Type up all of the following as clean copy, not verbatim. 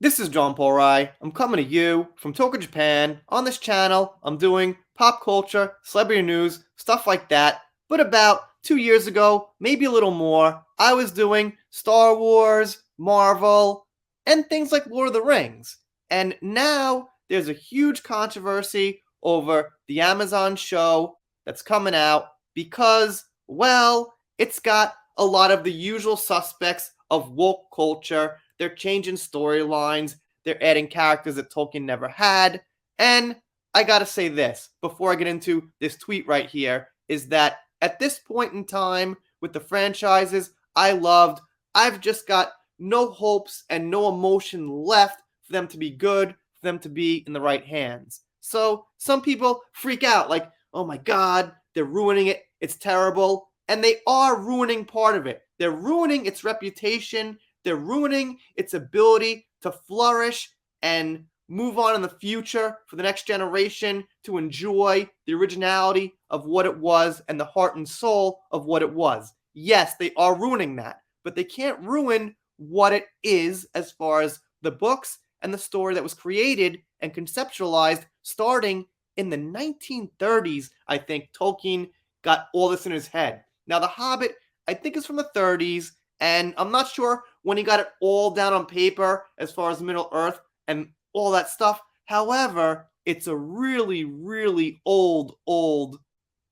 This is John Paul Rai. I'm coming to you from Tokyo, Japan. On this channel, I'm doing pop culture, celebrity news, stuff like that. But about 2 years ago, maybe a little more, I was doing Star Wars, Marvel, and things like Lord of the Rings. And now there's a huge controversy over the Amazon show that's coming out because, well, it's got a lot of the usual suspects of woke culture. They're changing storylines, they're adding characters that Tolkien never had. And I gotta say this before I get into this tweet right here is that at this point in time, with the franchises I loved, I've just got no hopes and no emotion left for them to be good, for them to be in the right hands. So some people freak out like, oh my god, they're ruining it, it's terrible. And they are ruining part of it. They're ruining its reputation, they're ruining its ability to flourish and move on in the future for the next generation to enjoy the originality of what it was and the heart and soul of what it was. Yes, they are ruining that, but they can't ruin what it is as far as the books and the story that was created and conceptualized starting in the 1930s. I think Tolkien got all this in his head. Now, The Hobbit, I think, is from the 30s, and I'm not sure when he got it all down on paper as far as Middle Earth and all that stuff. However, it's a really, really old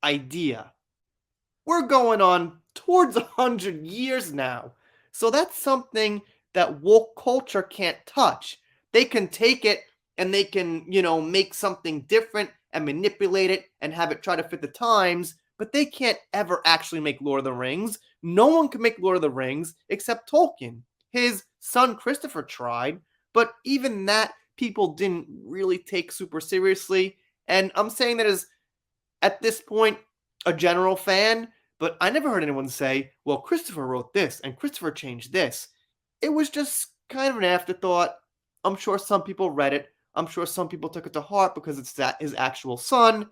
idea. We're going on towards 100 years now. So that's something that woke culture can't touch. They can take it and they can, make something different and manipulate it and have it try to fit the times, but they can't ever actually make Lord of the Rings. No one can make Lord of the Rings except Tolkien. His son Christopher tried, but even that people didn't really take super seriously. And I'm saying that as, at this point, a general fan, but I never heard anyone say, well, Christopher wrote this and Christopher changed this. It was just kind of an afterthought. I'm sure some people read it. I'm sure some people took it to heart because it's that his actual son.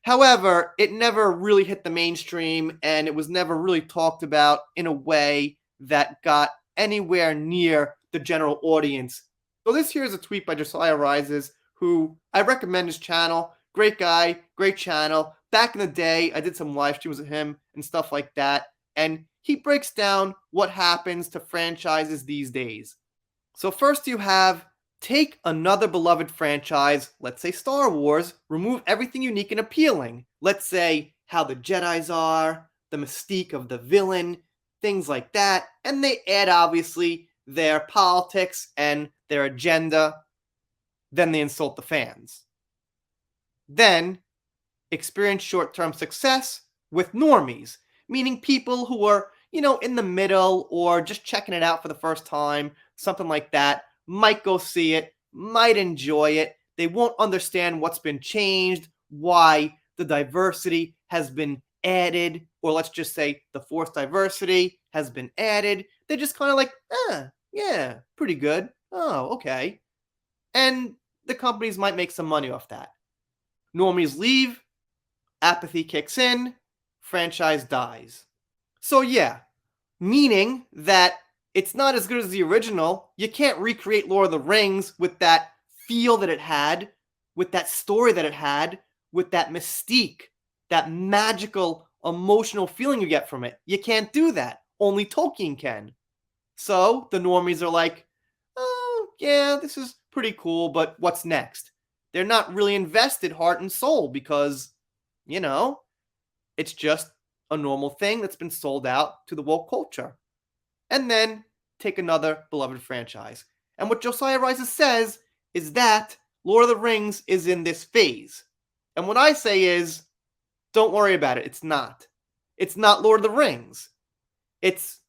However, it never really hit the mainstream and it was never really talked about in a way that got anywhere near the general audience. So this here is a tweet by Josiah Rises, who I recommend his channel. Great guy, great channel. Back in the day, I did some live streams with him and stuff like that, and he breaks down what happens to franchises these days. So first you have take another beloved franchise, let's say Star Wars, remove everything unique and appealing. Let's say how the Jedis are, the mystique of the villain, things like that, and they add obviously their politics and their agenda. Then they insult the fans. Then experience short-term success with normies, meaning people who are, in the middle or just checking it out for the first time, something like that, might go see it, might enjoy it. They won't understand what's been changed, why the diversity has been added, or let's just say the forced diversity has been added. They're just kind of like, yeah, pretty good. Oh, okay. And the companies might make some money off that. Normies leave, apathy kicks in, franchise dies. So yeah, meaning that it's not as good as the original. You can't recreate Lord of the Rings with that feel that it had, with that story that it had, with that mystique, that magical, emotional feeling you get from it. You can't do that. Only Tolkien can. So the normies are like, oh, yeah, this is pretty cool, but what's next? They're not really invested heart and soul because, it's just a normal thing that's been sold out to the woke culture. And then take another beloved franchise. And what Josiah Rises says is that Lord of the Rings is in this phase. And what I say is, don't worry about it. It's not. It's not Lord of the Rings. It's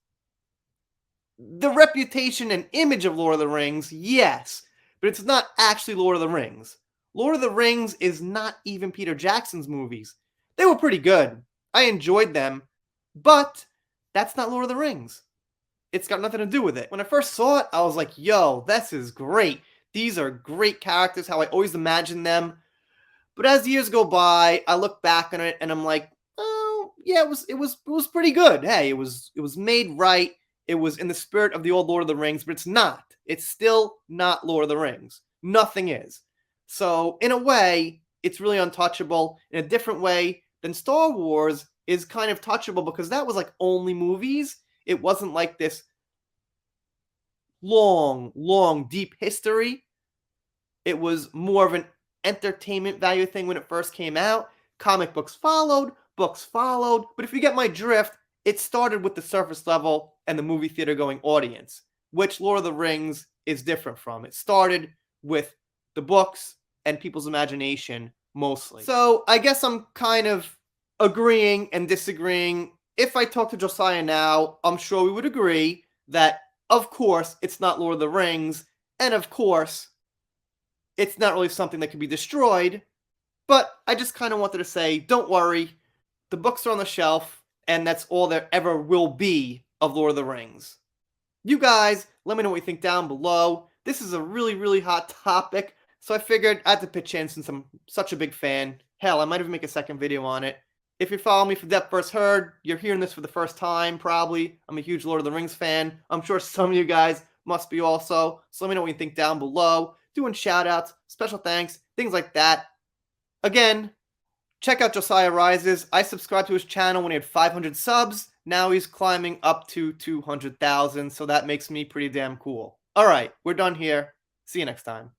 the reputation and image of Lord of the Rings, yes, but it's not actually Lord of the Rings. Lord of the Rings is not even Peter Jackson's movies. They were pretty good. I enjoyed them, but that's not Lord of the Rings. It's got nothing to do with it. When I first saw it, I was like, yo, this is great. These are great characters, how I always imagined them. But as years go by, I look back on it and I'm like, oh, yeah, it was pretty good. Hey, it was made right. It was in the spirit of the old Lord of the Rings, but it's not. it's still not Lord of the Rings. Nothing is. So, in a way, it's really untouchable. In a different way than Star Wars is kind of touchable because that was like only movies. It wasn't like this long, long, deep history. It was more of an entertainment value thing when it first came out. Comic books followed, but if you get my drift, it started with the surface level and the movie theater going audience, which Lord of the Rings is different from. It started with the books and people's imagination mostly. So I guess I'm kind of agreeing and disagreeing. If I talk to Josiah now, I'm sure we would agree that, of course, it's not Lord of the Rings, and of course, it's not really something that could be destroyed, but I just kind of wanted to say, don't worry, the books are on the shelf, and that's all there ever will be of Lord of the Rings. You guys, let me know what you think down below. This is a really, really hot topic, so I figured I had to pitch in since I'm such a big fan. Hell, I might even make a second video on it. If you follow me for Depth First Heard, you're hearing this for the first time, probably. I'm a huge Lord of the Rings fan. I'm sure some of you guys must be also, so let me know what you think down below. Doing shoutouts, special thanks, things like that. Again, check out Josiah Rises. I subscribed to his channel when he had 500 subs. Now he's climbing up to 200,000, so that makes me pretty damn cool. Alright, we're done here. See you next time.